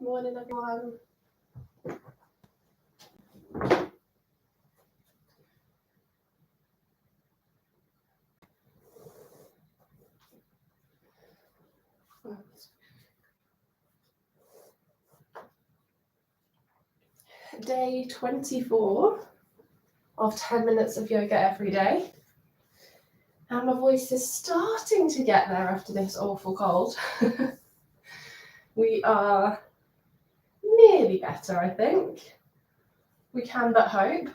morning, everyone. Day 24 of 10 minutes of yoga every day. And my voice is starting to get there after this awful cold. We are nearly better, I think. We can but hope.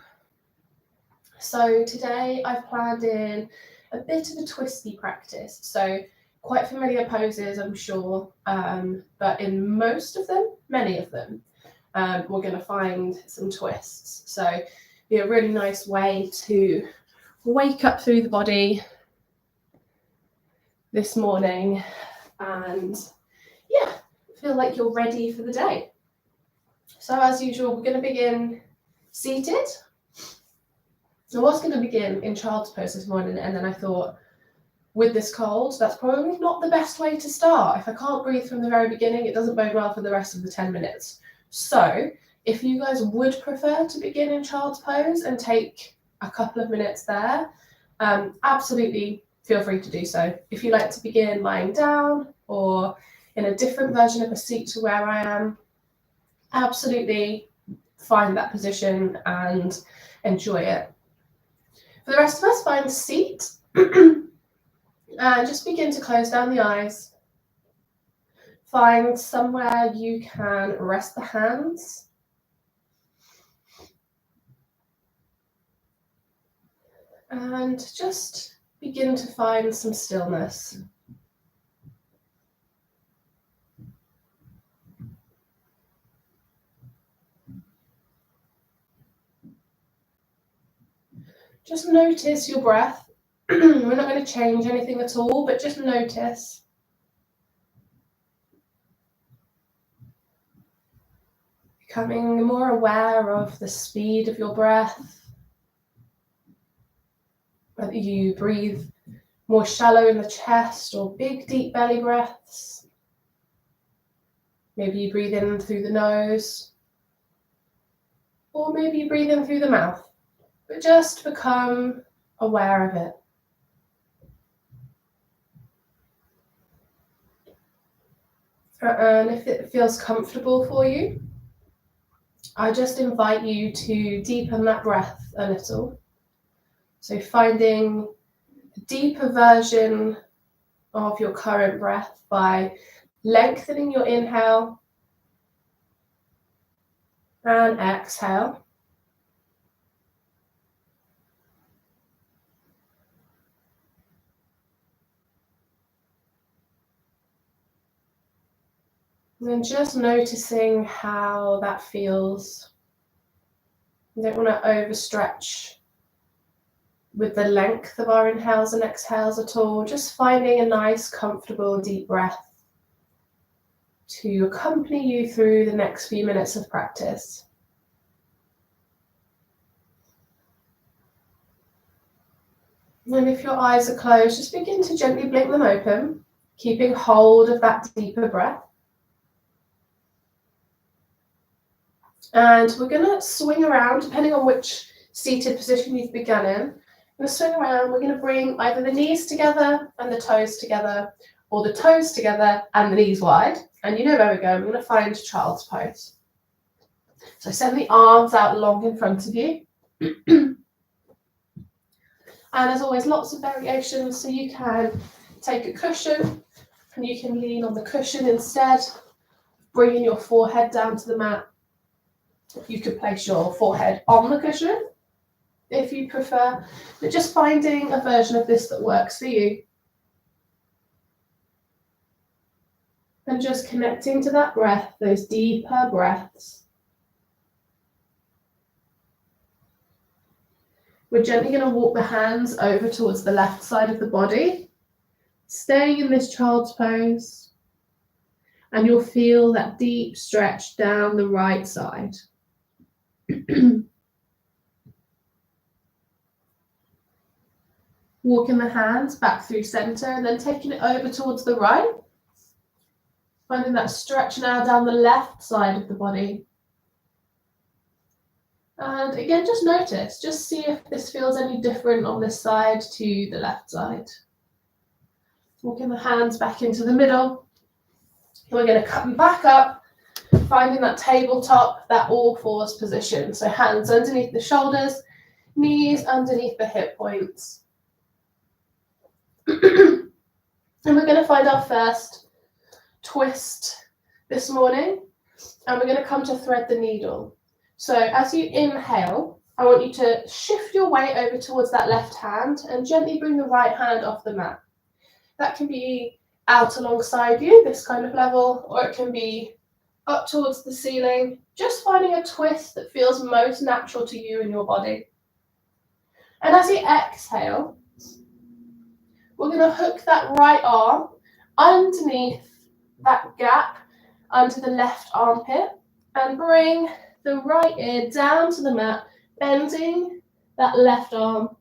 So today I've planned in a bit of a twisty practice. So quite familiar poses, I'm sure, but in many of them, we're going to find some twists. So be a really nice way to wake up through the body this morning and feel like you're ready for the day. So as usual, we're going to begin seated. I was going to begin in child's pose this morning, and then I thought, with this cold, that's probably not the best way to start. If I can't breathe from the very beginning, it doesn't bode well for the rest of the 10 minutes. So if you guys would prefer to begin in child's pose and take a couple of minutes there, absolutely feel free to do so. If you like to begin lying down or in a different version of a seat to where I am, absolutely find that position and enjoy it. For the rest of us, find a seat and just begin to close down the eyes. Find somewhere you can rest the hands. And just begin to find some stillness. Just notice your breath. We're not going to change anything at all, but just notice. Becoming more aware of the speed of your breath. Whether you breathe more shallow in the chest or big, deep belly breaths. Maybe you breathe in through the nose. Or maybe you breathe in through the mouth. But just become aware of it. And if it feels comfortable for you, I just invite you to deepen that breath a little. So finding a deeper version of your current breath by lengthening your inhale and exhale. And then just noticing how that feels. You don't want to overstretch with the length of our inhales and exhales at all. Just finding a nice, comfortable, deep breath to accompany you through the next few minutes of practice. And if your eyes are closed, just begin to gently blink them open, keeping hold of that deeper breath. And we're going to swing around, depending on which seated position you've begun in. We're going to swing around. We're going to bring either the knees together and the toes together, or the toes together and the knees wide. And you know where we're going. We're going to find child's pose. So send the arms out long in front of you. And as always, lots of variations. So you can take a cushion and you can lean on the cushion instead, bringing your forehead down to the mat. You could place your forehead on the cushion if you prefer, but just finding a version of this that works for you. And just connecting to that breath, those deeper breaths. We're gently going to walk the hands over towards the left side of the body, staying in this child's pose, and you'll feel that deep stretch down the right side. Walking the hands back through center and then taking it over towards the right. Finding that stretch now down the left side of the body. And again, just notice, just see if this feels any different on this side to the left side. Walking the hands back into the middle. We're going to come back up, finding that tabletop, that all fours position. So hands underneath the shoulders, knees underneath the hip points. And we're going to find our first twist this morning, and we're going to come to thread the needle. So as you inhale, I want you to shift your weight over towards that left hand and gently bring the right hand off the mat. That can be out alongside you, this kind of level, or it can be up towards the ceiling, just finding a twist that feels most natural to you and your body. And as you exhale, we're going to hook that right arm underneath that gap under the left armpit and bring the right ear down to the mat, bending that left arm.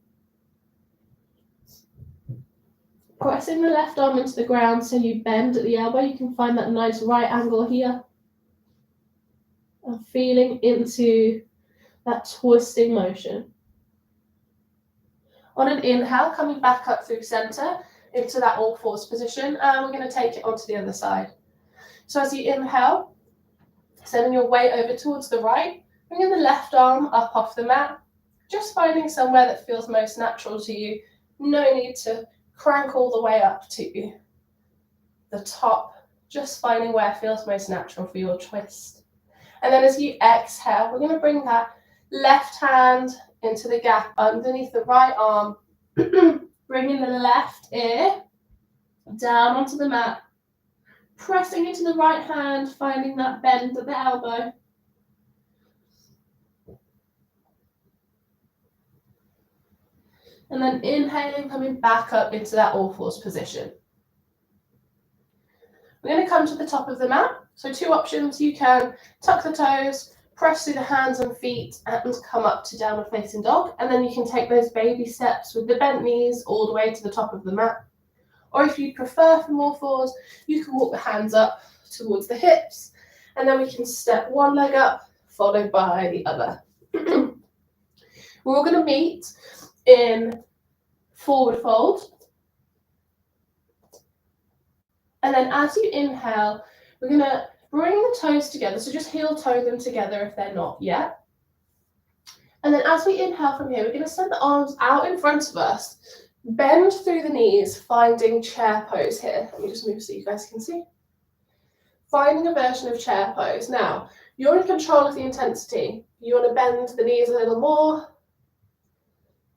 Pressing the left arm into the ground so you bend at the elbow. You can find that nice right angle here. And feeling into that twisting motion. On an inhale, coming back up through center into that all fours position, and we're going to take it onto the other side. So as you inhale, sending your weight over towards the right, bringing the left arm up off the mat, just finding somewhere that feels most natural to you. No need to crank all the way up to the top, just finding where feels most natural for your twist. And then as you exhale, we're going to bring that left hand into the gap underneath the right arm, bringing the left ear down onto the mat, pressing into the right hand, finding that bend at the elbow. And then inhaling, coming back up into that all fours position. We're going to come to the top of the mat. So two options, you can tuck the toes, press through the hands and feet and come up to downward facing dog. And then you can take those baby steps with the bent knees all the way to the top of the mat. Or if you prefer from all fours, you can walk the hands up towards the hips. And then we can step one leg up, followed by the other. We're all going to meet in forward fold. And then as you inhale, we're going to bring the toes together. So just heel toe them together if they're not yet. And then as we inhale from here, we're going to send the arms out in front of us. Bend through the knees, finding chair pose here. Let me just move so you guys can see. Finding a version of chair pose. Now, you're in control of the intensity. You want to bend the knees a little more.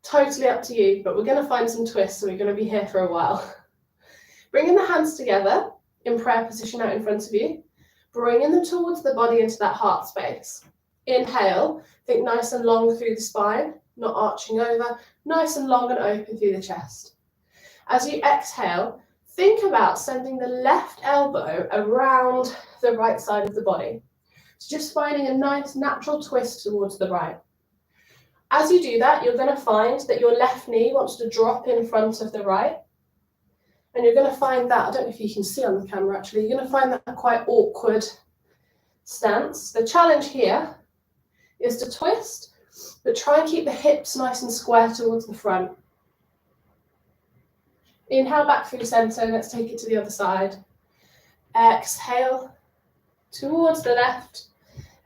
Totally up to you, but we're going to find some twists, so we're going to be here for a while. Bringing the hands together in prayer position out in front of you. Bringing them towards the body into that heart space. Inhale, think nice and long through the spine, not arching over, nice and long and open through the chest. As you exhale, think about sending the left elbow around the right side of the body. So just finding a nice natural twist towards the right. As you do that, you're going to find that your left knee wants to drop in front of the right. And you're going to find that, I don't know if you can see on the camera actually, you're going to find that a quite awkward stance. The challenge here is to twist, but try and keep the hips nice and square towards the front. Inhale back through center, let's take it to the other side. Exhale towards the left.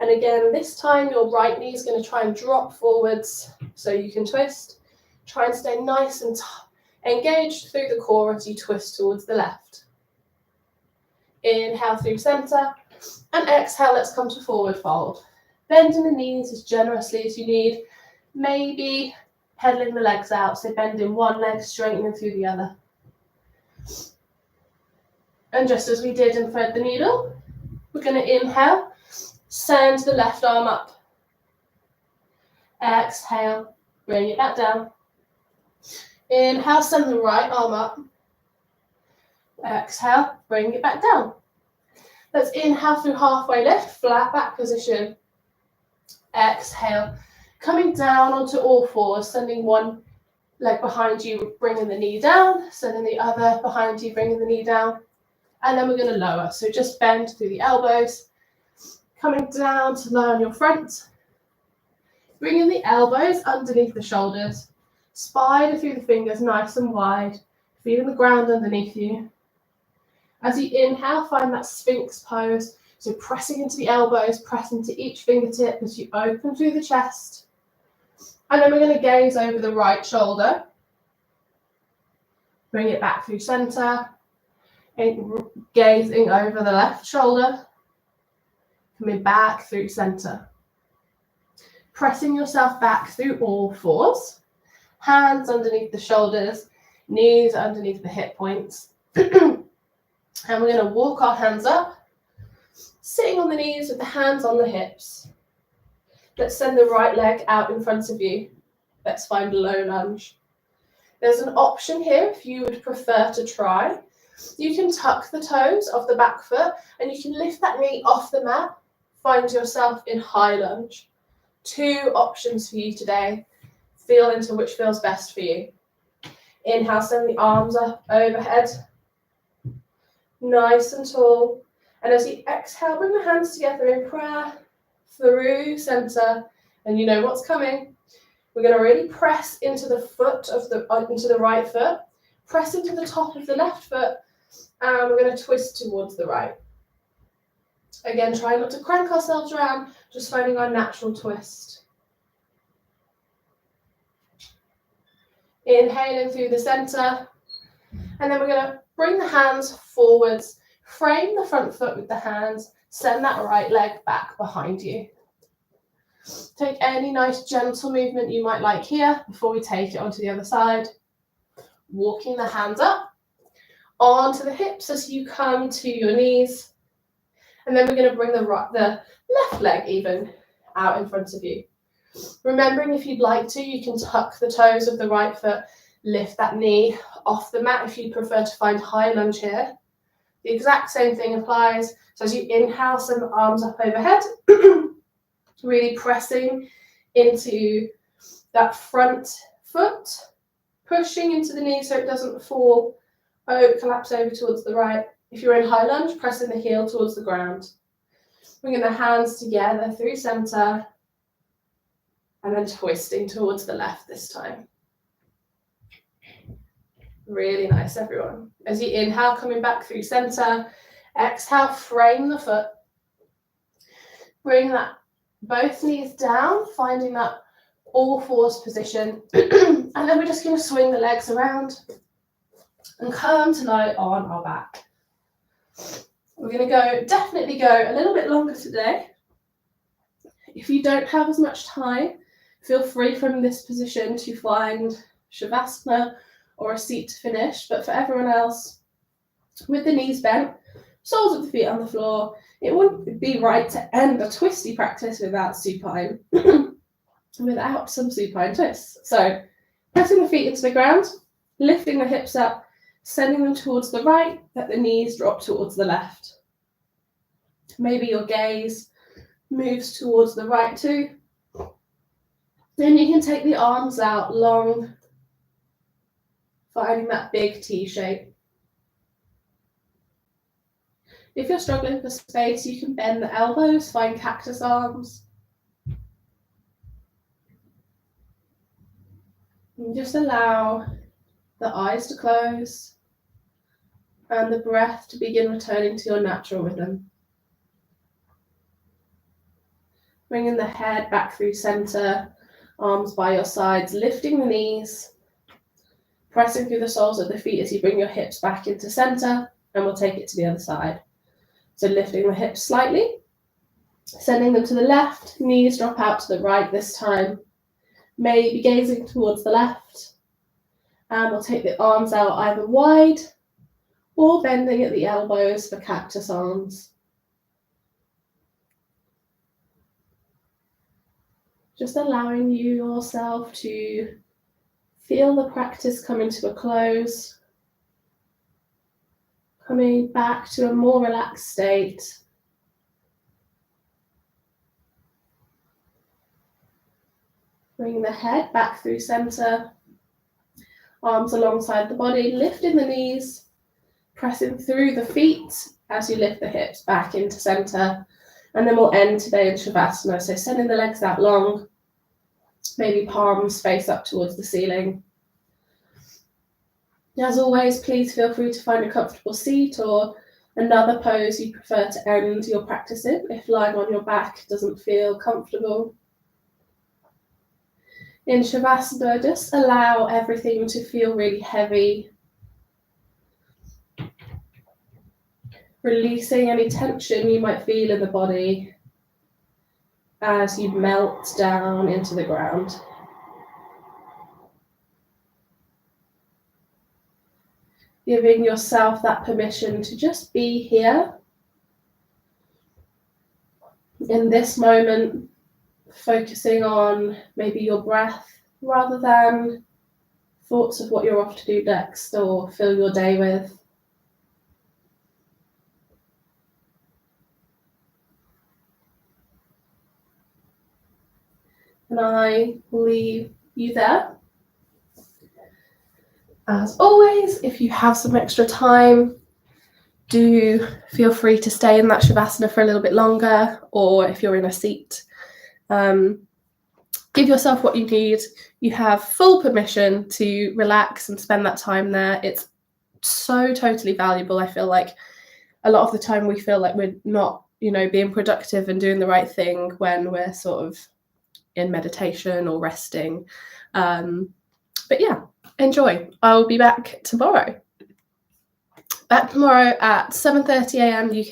And again, this time your right knee is going to try and drop forwards so you can twist. Try and stay nice and engaged through the core as you twist towards the left. Inhale through center and exhale, let's come to forward fold. Bending the knees as generously as you need. Maybe pedaling the legs out, so bending one leg, straightening through the other. And just as we did in thread the needle, we're going to inhale, send the left arm up. Exhale, bring it back down. Inhale, send the right arm up. Exhale, bring it back down. Let's inhale through halfway lift, flat back position. Exhale, coming down onto all fours, sending one leg behind you, bringing the knee down, sending the other behind you, bringing the knee down. And then we're going to lower. So just bend through the elbows, coming down to lie on your front. Bringing the elbows underneath the shoulders. Spider through the fingers nice and wide. Feeling the ground underneath you. As you inhale, find that Sphinx pose. So pressing into the elbows, pressing to each fingertip as you open through the chest. And then we're going to gaze over the right shoulder. Bring it back through center. And gazing over the left shoulder. Coming back through center. Pressing yourself back through all fours. Hands underneath the shoulders. Knees underneath the hip points. And we're going to walk our hands up. Sitting on the knees with the hands on the hips. Let's send the right leg out in front of you. Let's find a low lunge. There's an option here if you would prefer to try. You can tuck the toes of the back foot and you can lift that knee off the mat. Find yourself in high lunge. 2 options for you today. Feel into which feels best for you. Inhale, send the arms up overhead. Nice and tall. And as you exhale, bring the hands together in prayer through center. And you know what's coming. We're going to really press into the foot of into the right foot. Press into the top of the left foot. And we're going to twist towards the right. Again, try not to crank ourselves around, just finding our natural twist. Inhaling through the center. And then we're going to bring the hands forwards. Frame the front foot with the hands. Send that right leg back behind you. Take any nice gentle movement you might like here before we take it onto the other side. Walking the hands up onto the hips as you come to your knees. And then we're going to bring the left leg even out in front of you. Remembering if you'd like to, you can tuck the toes of the right foot, lift that knee off the mat if you prefer to find high lunge here. The exact same thing applies. So as you inhale, send the arms up overhead, really pressing into that front foot, pushing into the knee so it doesn't fall, collapse over towards the right. If you're in high lunge, pressing the heel towards the ground. Bringing the hands together through center, and then twisting towards the left this time. Really nice, everyone. As you inhale, coming back through center. Exhale, frame the foot. Bring that both knees down, finding that all fours position. And then we're just going to swing the legs around and come to lie on our back. We're going to definitely go a little bit longer today. If you don't have as much time, feel free from this position to find Shavasana or a seat to finish, but for everyone else, with the knees bent, soles of the feet on the floor, it wouldn't be right to end a twisty practice without supine, without some supine twists. So, pressing the feet into the ground, lifting the hips up, sending them towards the right, let the knees drop towards the left. Maybe your gaze moves towards the right too. Then you can take the arms out long, finding that big T shape. If you're struggling for space, you can bend the elbows, find cactus arms. And just allow the eyes to close and the breath to begin returning to your natural rhythm. Bringing the head back through center, arms by your sides, lifting the knees, pressing through the soles of the feet as you bring your hips back into center, and we'll take it to the other side. So lifting the hips slightly, sending them to the left, knees drop out to the right this time, maybe gazing towards the left, and we'll take the arms out either wide or bending at the elbows for cactus arms. Just allowing yourself to feel the practice coming to a close, coming back to a more relaxed state. Bringing the head back through center, arms alongside the body, lifting the knees, pressing through the feet as you lift the hips back into center. And then we'll end today in Shavasana. So sending the legs out long, maybe palms face up towards the ceiling. As always, please feel free to find a comfortable seat or another pose you prefer to end your practice in if lying on your back doesn't feel comfortable. In Shavasana, just allow everything to feel really heavy, releasing any tension you might feel in the body as you melt down into the ground. Giving yourself that permission to just be here in this moment, focusing on maybe your breath rather than thoughts of what you're off to do next or fill your day with. And I will leave you there. As always, if you have some extra time, do feel free to stay in that Shavasana for a little bit longer, or if you're in a seat, give yourself what you need. You have full permission to relax and spend that time there. It's so totally valuable. I feel like a lot of the time we feel like we're not, being productive and doing the right thing when we're sort of in meditation or resting. But yeah, enjoy. I'll be back tomorrow. Back tomorrow at 7:30 a.m. UK